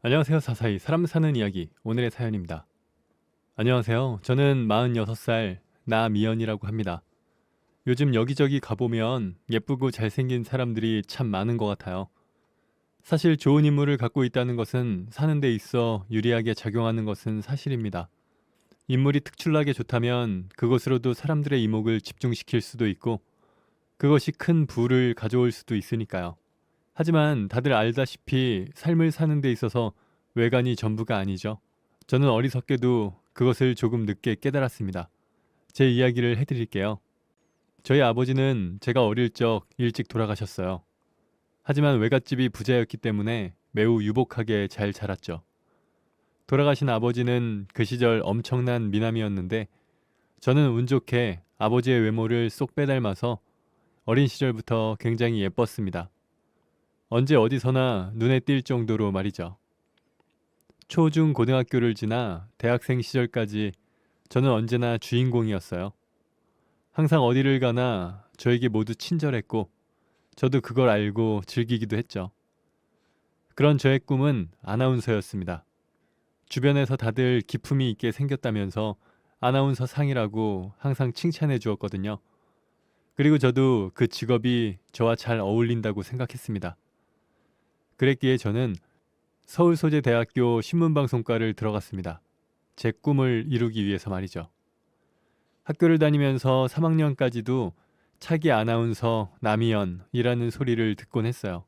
안녕하세요. 사사이 사람 사는 이야기 오늘의 사연입니다. 안녕하세요. 저는 46살 나미연이라고 합니다. 요즘 여기저기 가보면 예쁘고 잘생긴 사람들이 참 많은 것 같아요. 사실 좋은 인물을 갖고 있다는 것은 사는 데 있어 유리하게 작용하는 것은 사실입니다. 인물이 특출나게 좋다면 그것으로도 사람들의 이목을 집중시킬 수도 있고 그것이 큰 부를 가져올 수도 있으니까요. 하지만 다들 알다시피 삶을 사는 데 있어서 외관이 전부가 아니죠. 저는 어리석게도 그것을 조금 늦게 깨달았습니다. 제 이야기를 해드릴게요. 저희 아버지는 제가 어릴 적 일찍 돌아가셨어요. 하지만 외갓집이 부자였기 때문에 매우 유복하게 잘 자랐죠. 돌아가신 아버지는 그 시절 엄청난 미남이었는데 저는 운 좋게 아버지의 외모를 쏙 빼닮아서 어린 시절부터 굉장히 예뻤습니다. 언제 어디서나 눈에 띌 정도로 말이죠. 초, 중, 고등학교를 지나 대학생 시절까지 저는 언제나 주인공이었어요. 항상 어디를 가나 저에게 모두 친절했고 저도 그걸 알고 즐기기도 했죠. 그런 저의 꿈은 아나운서였습니다. 주변에서 다들 기품이 있게 생겼다면서 아나운서 상이라고 항상 칭찬해 주었거든요. 그리고 저도 그 직업이 저와 잘 어울린다고 생각했습니다. 그랬기에 저는 서울소재대학교 신문방송과를 들어갔습니다. 제 꿈을 이루기 위해서 말이죠. 학교를 다니면서 3학년까지도 차기 아나운서 남이연이라는 소리를 듣곤 했어요.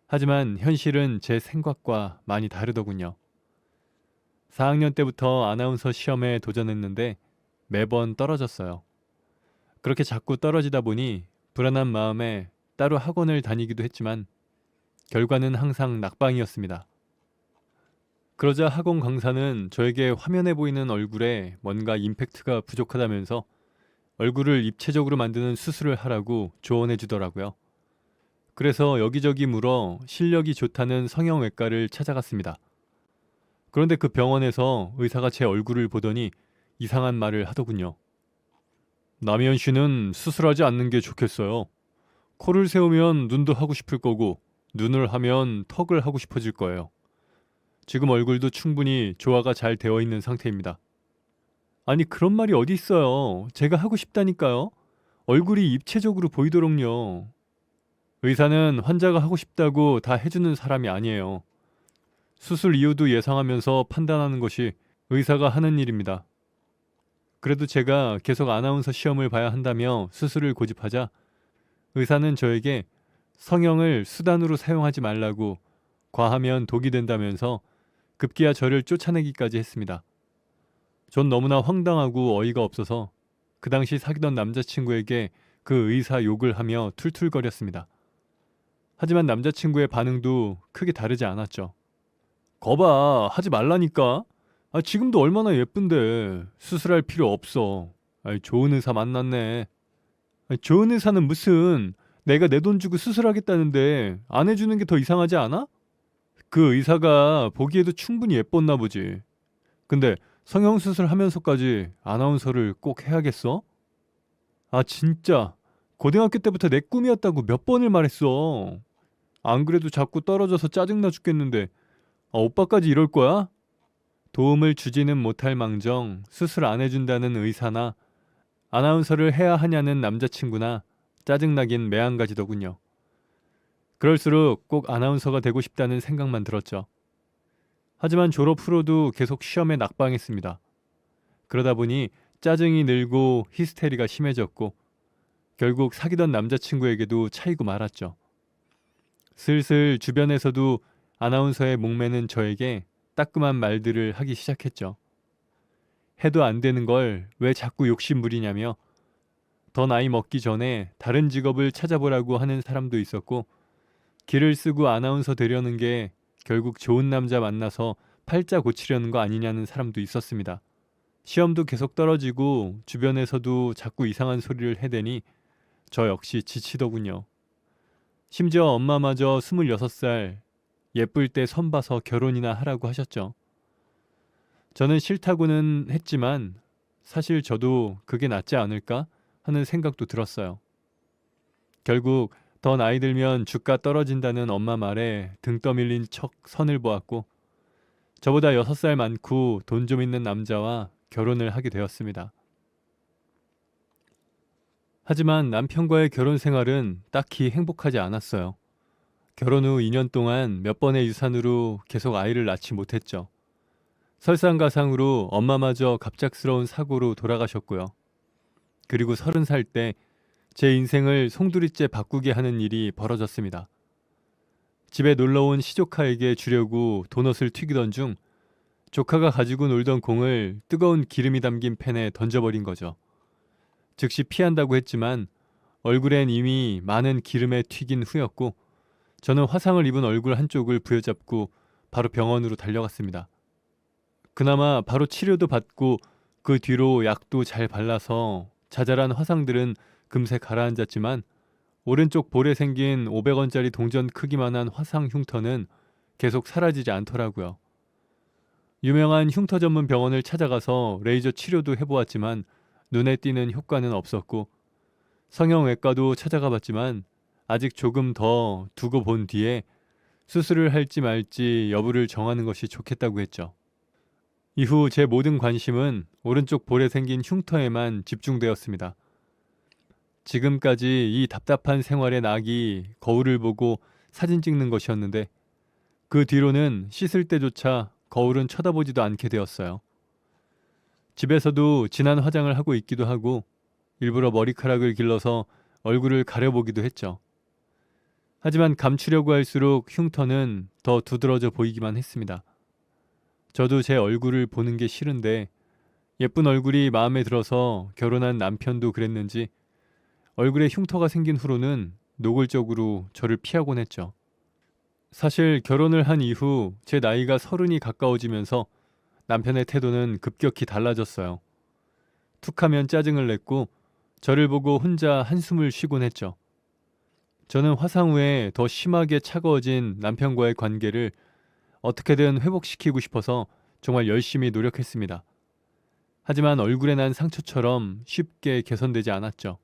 하지만 현실은 제 생각과 많이 다르더군요. 4학년 때부터 아나운서 시험에 도전했는데 매번 떨어졌어요. 그렇게 자꾸 떨어지다 보니 불안한 마음에 따로 학원을 다니기도 했지만 결과는 항상 낙방이었습니다. 그러자 학원 강사는 저에게 화면에 보이는 얼굴에 뭔가 임팩트가 부족하다면서 얼굴을 입체적으로 만드는 수술을 하라고 조언해 주더라고요. 그래서 여기저기 물어 실력이 좋다는 성형외과를 찾아갔습니다. 그런데 그 병원에서 의사가 제 얼굴을 보더니 이상한 말을 하더군요. 남희연 씨는 수술하지 않는 게 좋겠어요. 코를 세우면 눈도 하고 싶을 거고 눈을 하면 턱을 하고 싶어질 거예요. 지금 얼굴도 충분히 조화가 잘 되어 있는 상태입니다. 아니 그런 말이 어디 있어요. 제가 하고 싶다니까요. 얼굴이 입체적으로 보이도록요. 의사는 환자가 하고 싶다고 다 해주는 사람이 아니에요. 수술 이유도 예상하면서 판단하는 것이 의사가 하는 일입니다. 그래도 제가 계속 아나운서 시험을 봐야 한다며 수술을 고집하자 의사는 저에게 성형을 수단으로 사용하지 말라고 과하면 독이 된다면서 급기야 저를 쫓아내기까지 했습니다. 전 너무나 황당하고 어이가 없어서 그 당시 사귀던 남자친구에게 그 의사 욕을 하며 툴툴거렸습니다. 하지만 남자친구의 반응도 크게 다르지 않았죠. 거봐, 하지 말라니까. 지금도 얼마나 예쁜데 수술할 필요 없어. 좋은 의사 만났네. 좋은 의사는 무슨 내가 내 돈 주고 수술하겠다는데 안 해주는 게 더 이상하지 않아? 그 의사가 보기에도 충분히 예뻤나 보지. 근데 성형수술 하면서까지 아나운서를 꼭 해야겠어? 진짜 고등학교 때부터 내 꿈이었다고 몇 번을 말했어. 안 그래도 자꾸 떨어져서 짜증나 죽겠는데 오빠까지 이럴 거야? 도움을 주지는 못할 망정 수술 안 해준다는 의사나 아나운서를 해야 하냐는 남자친구나 짜증나긴 매한가지더군요. 그럴수록 꼭 아나운서가 되고 싶다는 생각만 들었죠. 하지만 졸업 후로도 계속 시험에 낙방했습니다. 그러다 보니 짜증이 늘고 히스테리가 심해졌고 결국 사귀던 남자친구에게도 차이고 말았죠. 슬슬 주변에서도 아나운서에 목매는 저에게 따끔한 말들을 하기 시작했죠. 해도 안 되는 걸 왜 자꾸 욕심부리냐며 더 나이 먹기 전에 다른 직업을 찾아보라고 하는 사람도 있었고 길을 쓰고 아나운서 되려는 게 결국 좋은 남자 만나서 팔자 고치려는 거 아니냐는 사람도 있었습니다. 시험도 계속 떨어지고 주변에서도 자꾸 이상한 소리를 해대니 저 역시 지치더군요. 심지어 엄마마저 26살 예쁠 때 선 봐서 결혼이나 하라고 하셨죠. 저는 싫다고는 했지만 사실 저도 그게 낫지 않을까 하는 생각도 들었어요. 결국 더 나이 들면 주가 떨어진다는 엄마 말에 등 떠밀린 척 선을 보았고 저보다 6살 많고 돈 좀 있는 남자와 결혼을 하게 되었습니다. 하지만 남편과의 결혼 생활은 딱히 행복하지 않았어요. 결혼 후 2년 동안 몇 번의 유산으로 계속 아이를 낳지 못했죠. 설상가상으로 엄마마저 갑작스러운 사고로 돌아가셨고요. 그리고 30살 때 제 인생을 송두리째 바꾸게 하는 일이 벌어졌습니다. 집에 놀러온 시조카에게 주려고 도넛을 튀기던 중 조카가 가지고 놀던 공을 뜨거운 기름이 담긴 팬에 던져버린 거죠. 즉시 피한다고 했지만 얼굴엔 이미 많은 기름에 튀긴 후였고 저는 화상을 입은 얼굴 한쪽을 부여잡고 바로 병원으로 달려갔습니다. 그나마 바로 치료도 받고 그 뒤로 약도 잘 발라서 자잘한 화상들은 금세 가라앉았지만 오른쪽 볼에 생긴 500원짜리 동전 크기만한 화상 흉터는 계속 사라지지 않더라고요. 유명한 흉터 전문 병원을 찾아가서 레이저 치료도 해보았지만 눈에 띄는 효과는 없었고 성형외과도 찾아가 봤지만 아직 조금 더 두고 본 뒤에 수술을 할지 말지 여부를 정하는 것이 좋겠다고 했죠. 이후 제 모든 관심은 오른쪽 볼에 생긴 흉터에만 집중되었습니다. 지금까지 이 답답한 생활의 낙이 거울을 보고 사진 찍는 것이었는데 그 뒤로는 씻을 때조차 거울은 쳐다보지도 않게 되었어요. 집에서도 진한 화장을 하고 있기도 하고 일부러 머리카락을 길러서 얼굴을 가려보기도 했죠. 하지만 감추려고 할수록 흉터는 더 두드러져 보이기만 했습니다. 저도 제 얼굴을 보는 게 싫은데 예쁜 얼굴이 마음에 들어서 결혼한 남편도 그랬는지 얼굴에 흉터가 생긴 후로는 노골적으로 저를 피하곤 했죠. 사실 결혼을 한 이후 제 나이가 30이 가까워지면서 남편의 태도는 급격히 달라졌어요. 툭하면 짜증을 냈고 저를 보고 혼자 한숨을 쉬곤 했죠. 저는 화상 후에 더 심하게 차가워진 남편과의 관계를 어떻게든 회복시키고 싶어서 정말 열심히 노력했습니다. 하지만 얼굴에 난 상처처럼 쉽게 개선되지 않았죠.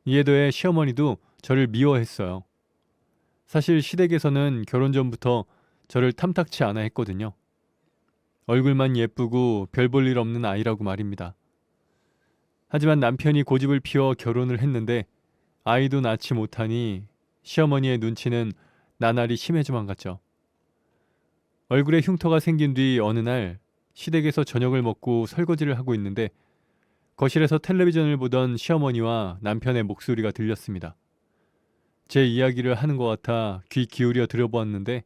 이에 더해 시어머니도 저를 미워했어요. 사실 시댁에서는 결혼 전부터 저를 탐탁치 않아 했거든요. 얼굴만 예쁘고 별 볼 일 없는 아이라고 말입니다. 하지만 남편이 고집을 피워 결혼을 했는데 아이도 낳지 못하니 시어머니의 눈치는 나날이 심해져만 갔죠. 얼굴에 흉터가 생긴 뒤 어느 날 시댁에서 저녁을 먹고 설거지를 하고 있는데 거실에서 텔레비전을 보던 시어머니와 남편의 목소리가 들렸습니다. 제 이야기를 하는 것 같아 귀 기울여 들어보았는데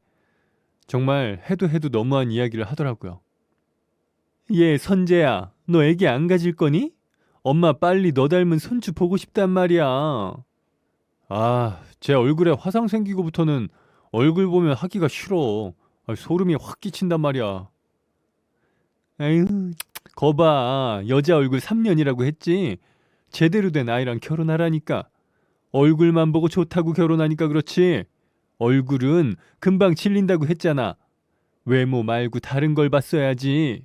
정말 해도 너무한 이야기를 하더라고요. 얘 선재야, 너 애기 안 가질 거니? 엄마 빨리 너 닮은 손주 보고 싶단 말이야. 아, 제 얼굴에 화상 생기고부터는 얼굴 보면 하기가 싫어. 소름이 확 끼친단 말이야. 아유, 거봐. 여자 얼굴 3년이라고 했지. 제대로 된 아이랑 결혼하라니까. 얼굴만 보고 좋다고 결혼하니까 그렇지. 얼굴은 금방 질린다고 했잖아. 외모 말고 다른 걸 봤어야지.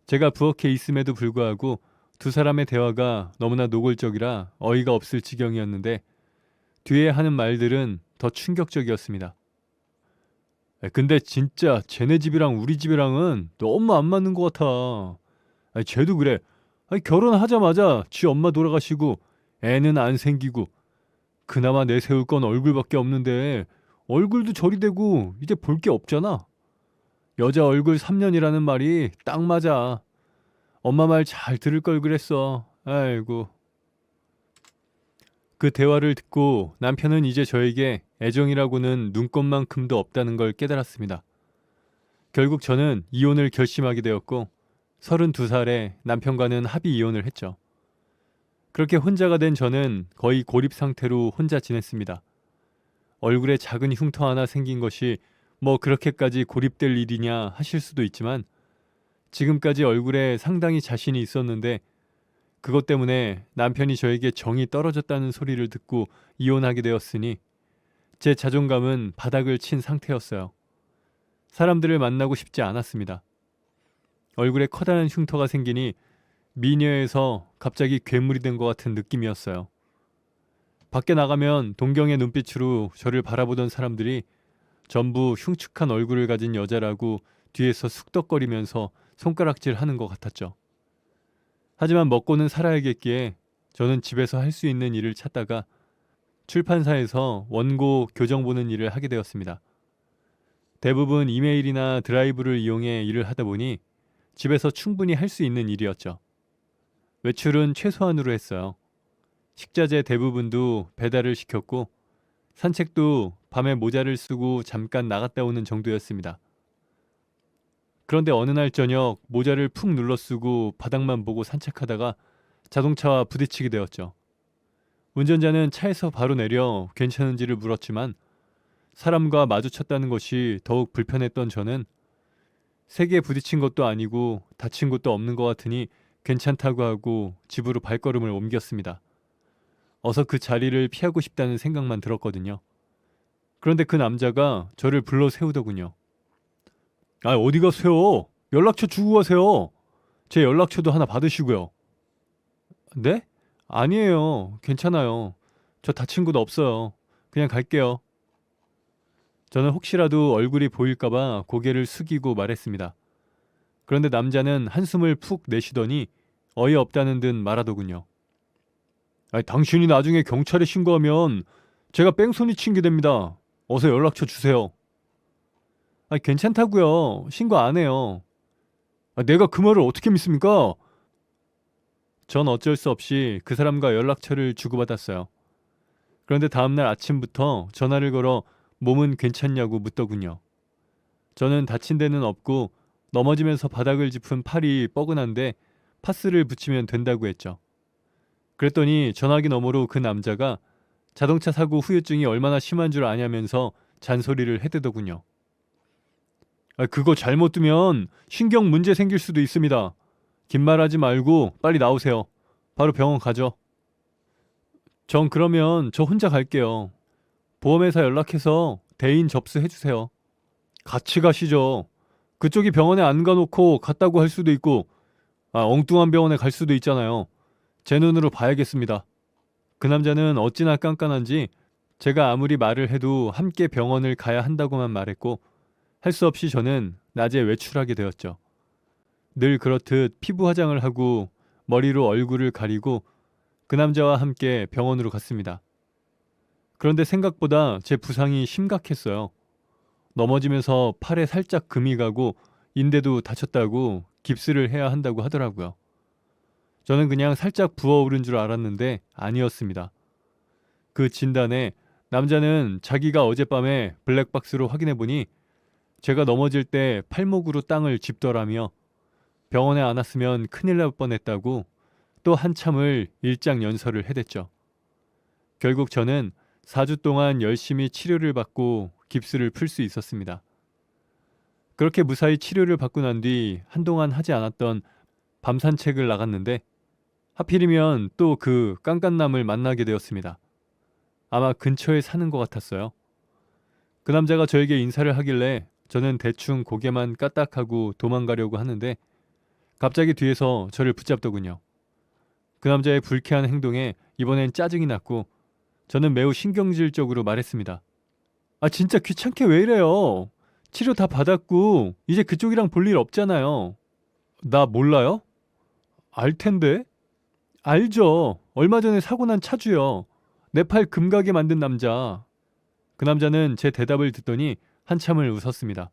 제가 부엌에 있음에도 불구하고 두 사람의 대화가 너무나 노골적이라 어이가 없을 지경이었는데 뒤에 하는 말들은 더 충격적이었습니다. 근데 진짜 쟤네 집이랑 우리 집이랑은 너무 안 맞는 것 같아. 쟤도 그래. 결혼하자마자 지 엄마 돌아가시고 애는 안 생기고 그나마 내세울 건 얼굴밖에 없는데 얼굴도 저리 되고 이제 볼 게 없잖아. 여자 얼굴 3년이라는 말이 딱 맞아. 엄마 말 잘 들을 걸 그랬어. 아이고. 그 대화를 듣고 남편은 이제 저에게 애정이라고는 눈꼽만큼도 없다는 걸 깨달았습니다. 결국 저는 이혼을 결심하게 되었고 32살에 남편과는 합의 이혼을 했죠. 그렇게 혼자가 된 저는 거의 고립 상태로 혼자 지냈습니다. 얼굴에 작은 흉터 하나 생긴 것이 뭐 그렇게까지 고립될 일이냐 하실 수도 있지만 지금까지 얼굴에 상당히 자신이 있었는데 그것 때문에 남편이 저에게 정이 떨어졌다는 소리를 듣고 이혼하게 되었으니 제 자존감은 바닥을 친 상태였어요. 사람들을 만나고 싶지 않았습니다. 얼굴에 커다란 흉터가 생기니 미녀에서 갑자기 괴물이 된 것 같은 느낌이었어요. 밖에 나가면 동경의 눈빛으로 저를 바라보던 사람들이 전부 흉측한 얼굴을 가진 여자라고 뒤에서 숙덕거리면서 손가락질 하는 것 같았죠. 하지만 먹고는 살아야겠기에 저는 집에서 할 수 있는 일을 찾다가 출판사에서 원고 교정 보는 일을 하게 되었습니다. 대부분 이메일이나 드라이브를 이용해 일을 하다 보니 집에서 충분히 할 수 있는 일이었죠. 외출은 최소한으로 했어요. 식자재 대부분도 배달을 시켰고 산책도 밤에 모자를 쓰고 잠깐 나갔다 오는 정도였습니다. 그런데 어느 날 저녁 모자를 푹 눌러 쓰고 바닥만 보고 산책하다가 자동차와 부딪히게 되었죠. 운전자는 차에서 바로 내려 괜찮은지를 물었지만 사람과 마주쳤다는 것이 더욱 불편했던 저는 세게 부딪힌 것도 아니고 다친 것도 없는 것 같으니 괜찮다고 하고 집으로 발걸음을 옮겼습니다. 어서 그 자리를 피하고 싶다는 생각만 들었거든요. 그런데 그 남자가 저를 불러 세우더군요. 아, 어디 가세요? 연락처 주고 가세요. 제 연락처도 하나 받으시고요. 네? 아니에요. 괜찮아요. 저 다친 곳 없어요. 그냥 갈게요. 저는 혹시라도 얼굴이 보일까봐 고개를 숙이고 말했습니다. 그런데 남자는 한숨을 푹 내쉬더니 어이없다는 듯 말하더군요. 아니, 당신이 나중에 경찰에 신고하면 제가 뺑소니 친 게 됩니다. 어서 연락처 주세요. 아니, 괜찮다고요. 신고 안 해요. 아, 내가 그 말을 어떻게 믿습니까? 전 어쩔 수 없이 그 사람과 연락처를 주고받았어요. 그런데 다음날 아침부터 전화를 걸어 몸은 괜찮냐고 묻더군요. 저는 다친 데는 없고 넘어지면서 바닥을 짚은 팔이 뻐근한데 파스를 붙이면 된다고 했죠. 그랬더니 전화기 너머로 그 남자가 자동차 사고 후유증이 얼마나 심한 줄 아냐면서 잔소리를 해대더군요. 아, 그거 잘못 두면 신경 문제 생길 수도 있습니다. 긴 말하지 말고 빨리 나오세요. 바로 병원 가죠. 전 그러면 저 혼자 갈게요. 보험회사 연락해서 대인 접수해주세요. 같이 가시죠. 그쪽이 병원에 안 가놓고 갔다고 할 수도 있고 엉뚱한 병원에 갈 수도 있잖아요. 제 눈으로 봐야겠습니다. 그 남자는 어찌나 깐깐한지 제가 아무리 말을 해도 함께 병원을 가야 한다고만 말했고 할 수 없이 저는 낮에 외출하게 되었죠. 늘 그렇듯 피부 화장을 하고 머리로 얼굴을 가리고 그 남자와 함께 병원으로 갔습니다. 그런데 생각보다 제 부상이 심각했어요. 넘어지면서 팔에 살짝 금이 가고 인대도 다쳤다고 깁스를 해야 한다고 하더라고요. 저는 그냥 살짝 부어오른 줄 알았는데 아니었습니다. 그 진단에 남자는 자기가 어젯밤에 블랙박스로 확인해보니 제가 넘어질 때 팔목으로 땅을 짚더라며 병원에 안 왔으면 큰일 날 뻔했다고 또 한참을 일장연설을 해댔죠. 결국 저는 4주 동안 열심히 치료를 받고 깁스를 풀 수 있었습니다. 그렇게 무사히 치료를 받고 난 뒤 한동안 하지 않았던 밤 산책을 나갔는데 하필이면 또 그 깐깐남을 만나게 되었습니다. 아마 근처에 사는 것 같았어요. 그 남자가 저에게 인사를 하길래 저는 대충 고개만 까딱하고 도망가려고 하는데 갑자기 뒤에서 저를 붙잡더군요. 그 남자의 불쾌한 행동에 이번엔 짜증이 났고 저는 매우 신경질적으로 말했습니다. 아, 진짜 귀찮게 왜 이래요? 치료 다 받았고 이제 그쪽이랑 볼 일 없잖아요. 나 몰라요? 알 텐데. 알죠. 얼마 전에 사고 난 차주요. 내 팔 금가게 만든 남자. 그 남자는 제 대답을 듣더니 한참을 웃었습니다.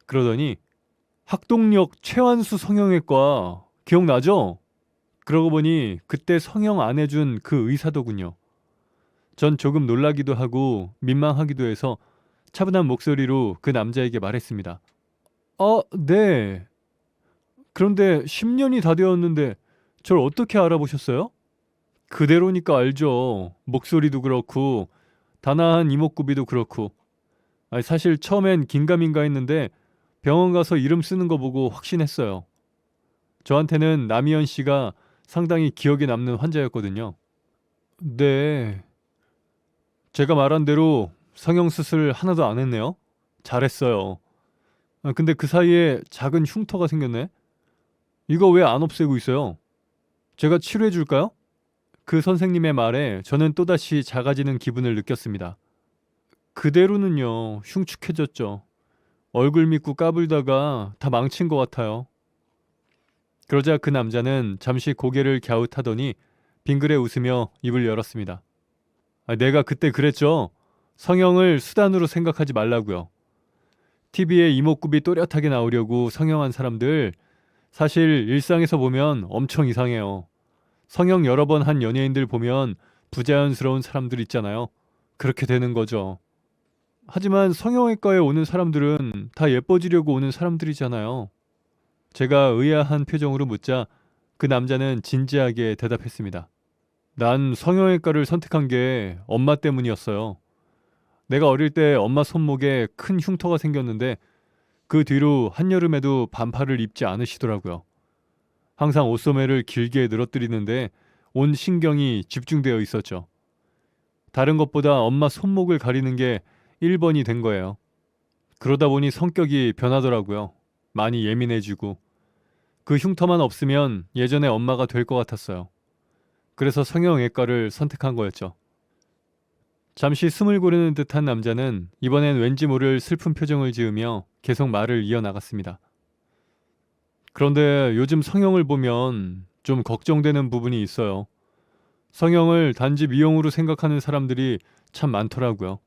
그러더니 학동역 최완수 성형외과 기억나죠? 그러고 보니 그때 성형 안 해준 그 의사더군요. 전 조금 놀라기도 하고 민망하기도 해서 차분한 목소리로 그 남자에게 말했습니다. 네. 그런데 10년이 다 되었는데 절 어떻게 알아보셨어요? 그대로니까 알죠. 목소리도 그렇고 단아한 이목구비도 그렇고. 아니, 사실 처음엔 긴가민가 했는데 병원 가서 이름 쓰는 거 보고 확신했어요. 저한테는 남희연 씨가 상당히 기억에 남는 환자였거든요. 네. 제가 말한 대로 성형수술 하나도 안 했네요. 잘했어요. 근데 그 사이에 작은 흉터가 생겼네. 이거 왜 안 없애고 있어요? 제가 치료해 줄까요? 그 선생님의 말에 저는 또다시 작아지는 기분을 느꼈습니다. 그대로는요, 흉측해졌죠. 얼굴 믿고 까불다가 다 망친 것 같아요. 그러자 그 남자는 잠시 고개를 갸웃하더니 빙그레 웃으며 입을 열었습니다. 내가 그때 그랬죠. 성형을 수단으로 생각하지 말라고요. TV에 이목구비 또렷하게 나오려고 성형한 사람들 사실 일상에서 보면 엄청 이상해요. 성형 여러 번 한 연예인들 보면 부자연스러운 사람들 있잖아요. 그렇게 되는 거죠. 하지만 성형외과에 오는 사람들은 다 예뻐지려고 오는 사람들이잖아요. 제가 의아한 표정으로 묻자 그 남자는 진지하게 대답했습니다. 난 성형외과를 선택한 게 엄마 때문이었어요. 내가 어릴 때 엄마 손목에 큰 흉터가 생겼는데 그 뒤로 한여름에도 반팔을 입지 않으시더라고요. 항상 옷소매를 길게 늘어뜨리는데 온 신경이 집중되어 있었죠. 다른 것보다 엄마 손목을 가리는 게 1번이 된 거예요. 그러다 보니 성격이 변하더라고요. 많이 예민해지고. 그 흉터만 없으면 예전에 엄마가 될 것 같았어요. 그래서 성형외과를 선택한 거였죠. 잠시 숨을 고르는 듯한 남자는 이번엔 왠지 모를 슬픈 표정을 지으며 계속 말을 이어나갔습니다. 그런데 요즘 성형을 보면 좀 걱정되는 부분이 있어요. 성형을 단지 미용으로 생각하는 사람들이 참 많더라고요.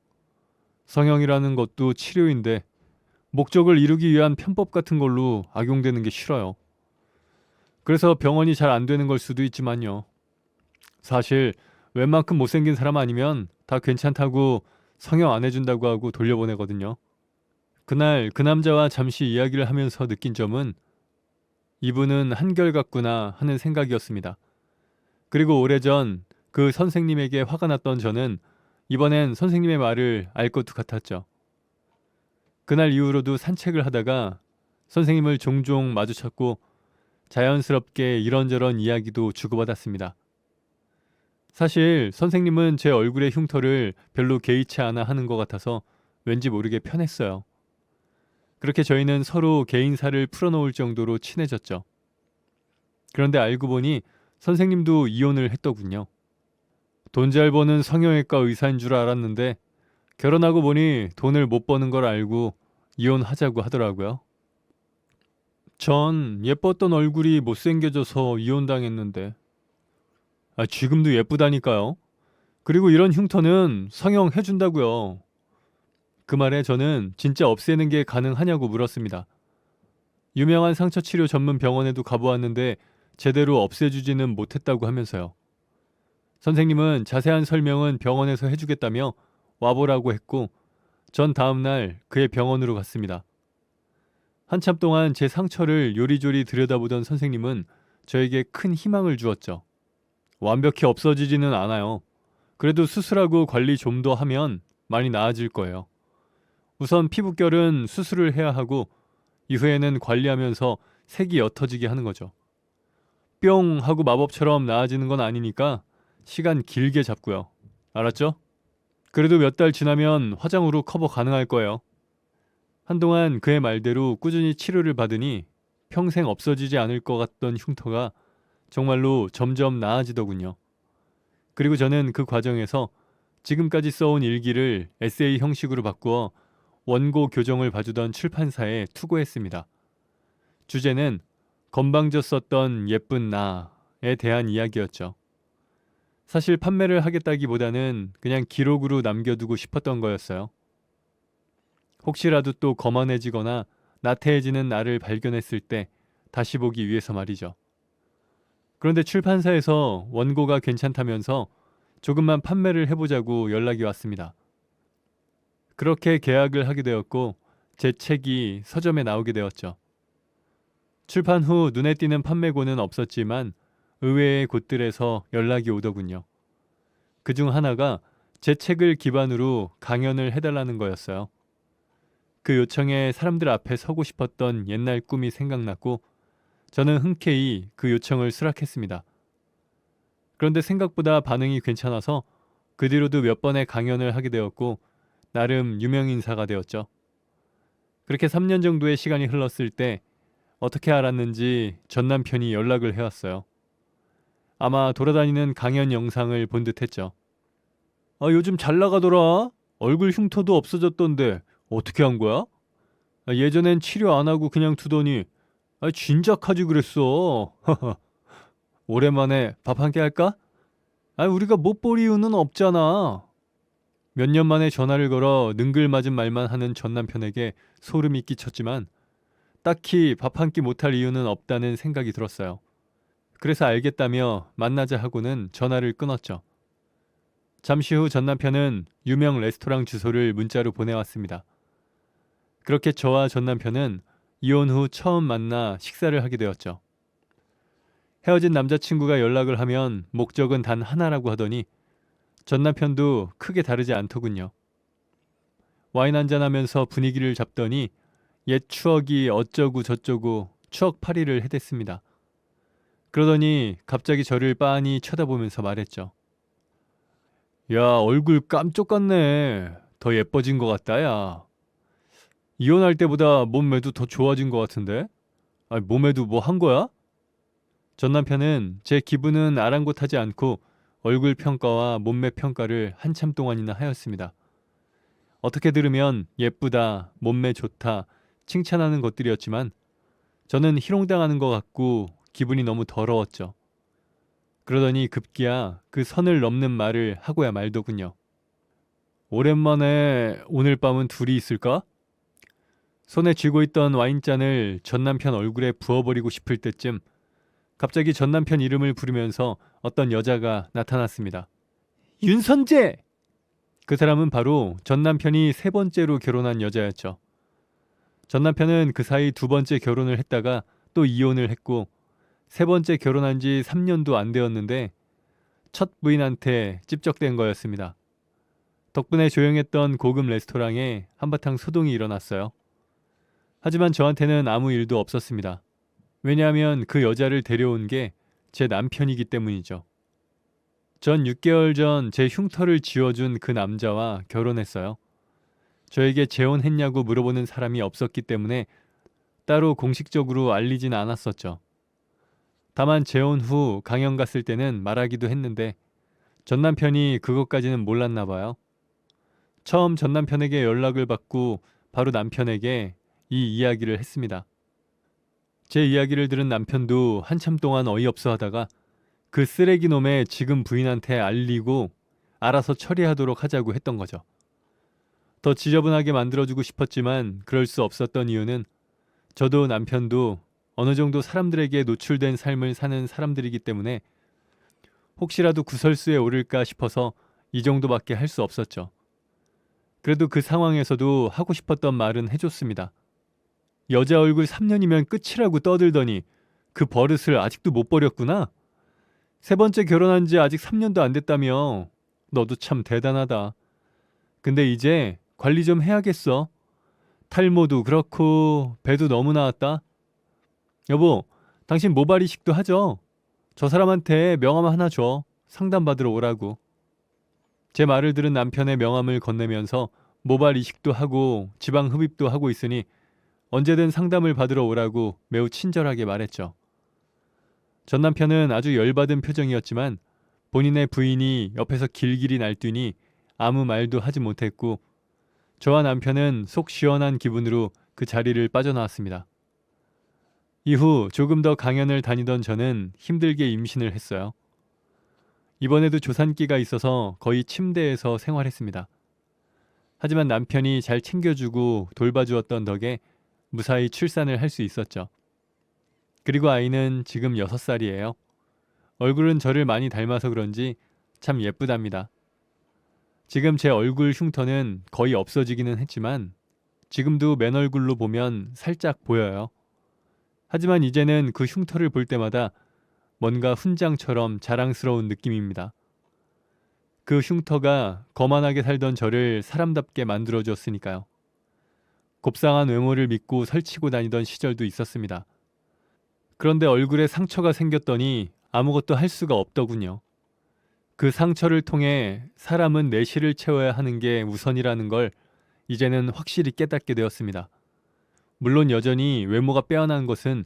성형이라는 것도 치료인데 목적을 이루기 위한 편법 같은 걸로 악용되는 게 싫어요. 그래서 병원이 잘 안 되는 걸 수도 있지만요. 사실 웬만큼 못생긴 사람 아니면 다 괜찮다고 성형 안 해준다고 하고 돌려보내거든요. 그날 그 남자와 잠시 이야기를 하면서 느낀 점은 이분은 한결같구나 하는 생각이었습니다. 그리고 오래전 그 선생님에게 화가 났던 저는 이번엔 선생님의 말을 알 것도 같았죠. 그날 이후로도 산책을 하다가 선생님을 종종 마주쳤고 자연스럽게 이런저런 이야기도 주고받았습니다. 사실 선생님은 제 얼굴의 흉터를 별로 개의치 않아 하는 것 같아서 왠지 모르게 편했어요. 그렇게 저희는 서로 개인사를 풀어놓을 정도로 친해졌죠. 그런데 알고 보니 선생님도 이혼을 했더군요. 돈 잘 버는 성형외과 의사인 줄 알았는데 결혼하고 보니 돈을 못 버는 걸 알고 이혼하자고 하더라고요. 전 예뻤던 얼굴이 못생겨져서 이혼당했는데 지금도 예쁘다니까요. 그리고 이런 흉터는 성형해준다고요. 그 말에 저는 진짜 없애는 게 가능하냐고 물었습니다. 유명한 상처치료 전문 병원에도 가보았는데 제대로 없애주지는 못했다고 하면서요. 선생님은 자세한 설명은 병원에서 해주겠다며 와보라고 했고 전 다음날 그의 병원으로 갔습니다. 한참 동안 제 상처를 요리조리 들여다보던 선생님은 저에게 큰 희망을 주었죠. 완벽히 없어지지는 않아요. 그래도 수술하고 관리 좀 더 하면 많이 나아질 거예요. 우선 피부결은 수술을 해야 하고 이후에는 관리하면서 색이 옅어지게 하는 거죠. 뿅 하고 마법처럼 나아지는 건 아니니까 시간 길게 잡고요. 알았죠? 그래도 몇 달 지나면 화장으로 커버 가능할 거예요. 한동안 그의 말대로 꾸준히 치료를 받으니 평생 없어지지 않을 것 같던 흉터가 정말로 점점 나아지더군요. 그리고 저는 그 과정에서 지금까지 써온 일기를 에세이 형식으로 바꾸어 원고 교정을 봐주던 출판사에 투고했습니다. 주제는 건방져 썼던 예쁜 나에 대한 이야기였죠. 사실 판매를 하겠다기보다는 그냥 기록으로 남겨두고 싶었던 거였어요. 혹시라도 또 거만해지거나 나태해지는 나를 발견했을 때 다시 보기 위해서 말이죠. 그런데 출판사에서 원고가 괜찮다면서 조금만 판매를 해보자고 연락이 왔습니다. 그렇게 계약을 하게 되었고 제 책이 서점에 나오게 되었죠. 출판 후 눈에 띄는 판매고는 없었지만 의외의 곳들에서 연락이 오더군요. 그중 하나가 제 책을 기반으로 강연을 해달라는 거였어요. 그 요청에 사람들 앞에 서고 싶었던 옛날 꿈이 생각났고 저는 흔쾌히 그 요청을 수락했습니다. 그런데 생각보다 반응이 괜찮아서 그 뒤로도 몇 번의 강연을 하게 되었고 나름 유명인사가 되었죠. 그렇게 3년 정도의 시간이 흘렀을 때 어떻게 알았는지 전 남편이 연락을 해왔어요. 아마 돌아다니는 강연 영상을 본 듯했죠. 아, 요즘 잘 나가더라. 얼굴 흉터도 없어졌던데 어떻게 한 거야? 아, 예전엔 치료 안 하고 그냥 두더니 아, 진작하지 그랬어. 오랜만에 밥 한 끼 할까? 아, 우리가 못 볼 이유는 없잖아. 몇 년 만에 전화를 걸어 능글맞은 말만 하는 전 남편에게 소름이 끼쳤지만 딱히 밥 한 끼 못할 이유는 없다는 생각이 들었어요. 그래서 알겠다며 만나자 하고는 전화를 끊었죠. 잠시 후 전 남편은 유명 레스토랑 주소를 문자로 보내왔습니다. 그렇게 저와 전 남편은 이혼 후 처음 만나 식사를 하게 되었죠. 헤어진 남자친구가 연락을 하면 목적은 단 하나라고 하더니 전 남편도 크게 다르지 않더군요. 와인 한잔하면서 분위기를 잡더니 옛 추억이 어쩌고 저쩌고 추억팔이를 해댔습니다. 그러더니 갑자기 저를 빤히 쳐다보면서 말했죠. 야, 얼굴 깜쪽 같네. 더 예뻐진 것 같다, 야. 이혼할 때보다 몸매도 더 좋아진 것 같은데? 아, 몸매도 뭐 한 거야? 전 남편은 제 기분은 아랑곳하지 않고 얼굴 평가와 몸매 평가를 한참 동안이나 하였습니다. 어떻게 들으면 예쁘다, 몸매 좋다, 칭찬하는 것들이었지만 저는 희롱당하는 것 같고 기분이 너무 더러웠죠. 그러더니 급기야 그 선을 넘는 말을 하고야 말더군요. 오랜만에 오늘 밤은 둘이 있을까? 손에 쥐고 있던 와인잔을 전 남편 얼굴에 부어버리고 싶을 때쯤 갑자기 전 남편 이름을 부르면서 어떤 여자가 나타났습니다. 윤선재! 그 사람은 바로 전 남편이 세 번째로 결혼한 여자였죠. 전 남편은 그 사이 두 번째 결혼을 했다가 또 이혼을 했고 세 번째 결혼한 지 3년도 안 되었는데 첫 부인한테 찝적된 거였습니다. 덕분에 조용했던 고급 레스토랑에 한바탕 소동이 일어났어요. 하지만 저한테는 아무 일도 없었습니다. 왜냐하면 그 여자를 데려온 게 제 남편이기 때문이죠. 전 6개월 전 제 흉터를 지워준 그 남자와 결혼했어요. 저에게 재혼했냐고 물어보는 사람이 없었기 때문에 따로 공식적으로 알리진 않았었죠. 다만 재혼 후 강연 갔을 때는 말하기도 했는데 전 남편이 그것까지는 몰랐나 봐요. 처음 전 남편에게 연락을 받고 바로 남편에게 이 이야기를 했습니다. 제 이야기를 들은 남편도 한참 동안 어이없어 하다가 그 쓰레기 놈의 지금 부인한테 알리고 알아서 처리하도록 하자고 했던 거죠. 더 지저분하게 만들어주고 싶었지만 그럴 수 없었던 이유는 저도 남편도 어느 정도 사람들에게 노출된 삶을 사는 사람들이기 때문에 혹시라도 구설수에 오를까 싶어서 이 정도밖에 할 수 없었죠. 그래도 그 상황에서도 하고 싶었던 말은 해줬습니다. 여자 얼굴 3년이면 끝이라고 떠들더니 그 버릇을 아직도 못 버렸구나. 세 번째 결혼한 지 아직 3년도 안 됐다며. 너도 참 대단하다. 근데 이제 관리 좀 해야겠어. 탈모도 그렇고 배도 너무 나왔다. 여보, 당신 모발 이식도 하죠? 저 사람한테 명함 하나 줘. 상담받으러 오라고. 제 말을 들은 남편의 명함을 건네면서 모발 이식도 하고 지방 흡입도 하고 있으니 언제든 상담을 받으러 오라고 매우 친절하게 말했죠. 전 남편은 아주 열받은 표정이었지만 본인의 부인이 옆에서 길길이 날뛰니 아무 말도 하지 못했고 저와 남편은 속 시원한 기분으로 그 자리를 빠져나왔습니다. 이후 조금 더 강연을 다니던 저는 힘들게 임신을 했어요. 이번에도 조산기가 있어서 거의 침대에서 생활했습니다. 하지만 남편이 잘 챙겨주고 돌봐주었던 덕에 무사히 출산을 할 수 있었죠. 그리고 아이는 지금 6살이에요. 얼굴은 저를 많이 닮아서 그런지 참 예쁘답니다. 지금 제 얼굴 흉터는 거의 없어지기는 했지만 지금도 맨 얼굴로 보면 살짝 보여요. 하지만 이제는 그 흉터를 볼 때마다 뭔가 훈장처럼 자랑스러운 느낌입니다. 그 흉터가 거만하게 살던 저를 사람답게 만들어주었으니까요. 곱상한 외모를 믿고 설치고 다니던 시절도 있었습니다. 그런데 얼굴에 상처가 생겼더니 아무것도 할 수가 없더군요. 그 상처를 통해 사람은 내실을 채워야 하는 게 우선이라는 걸 이제는 확실히 깨닫게 되었습니다. 물론 여전히 외모가 빼어난 것은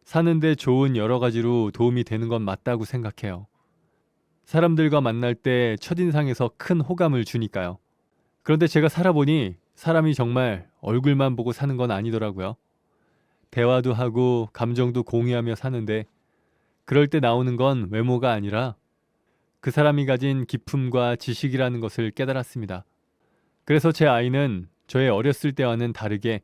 사는데 좋은 여러 가지로 도움이 되는 건 맞다고 생각해요. 사람들과 만날 때 첫인상에서 큰 호감을 주니까요. 그런데 제가 살아보니 사람이 정말 얼굴만 보고 사는 건 아니더라고요. 대화도 하고 감정도 공유하며 사는데 그럴 때 나오는 건 외모가 아니라 그 사람이 가진 기품과 지식이라는 것을 깨달았습니다. 그래서 제 아이는 저의 어렸을 때와는 다르게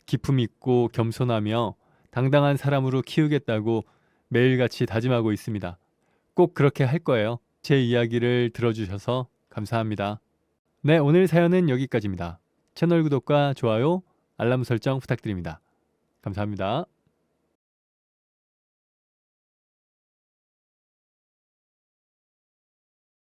기품 있고 겸손하며 당당한 사람으로 키우겠다고 매일같이 다짐하고 있습니다. 꼭 그렇게 할 거예요. 제 이야기를 들어주셔서 감사합니다. 네, 오늘 사연은 여기까지입니다. 채널 구독과 좋아요, 알람 설정 부탁드립니다. 감사합니다.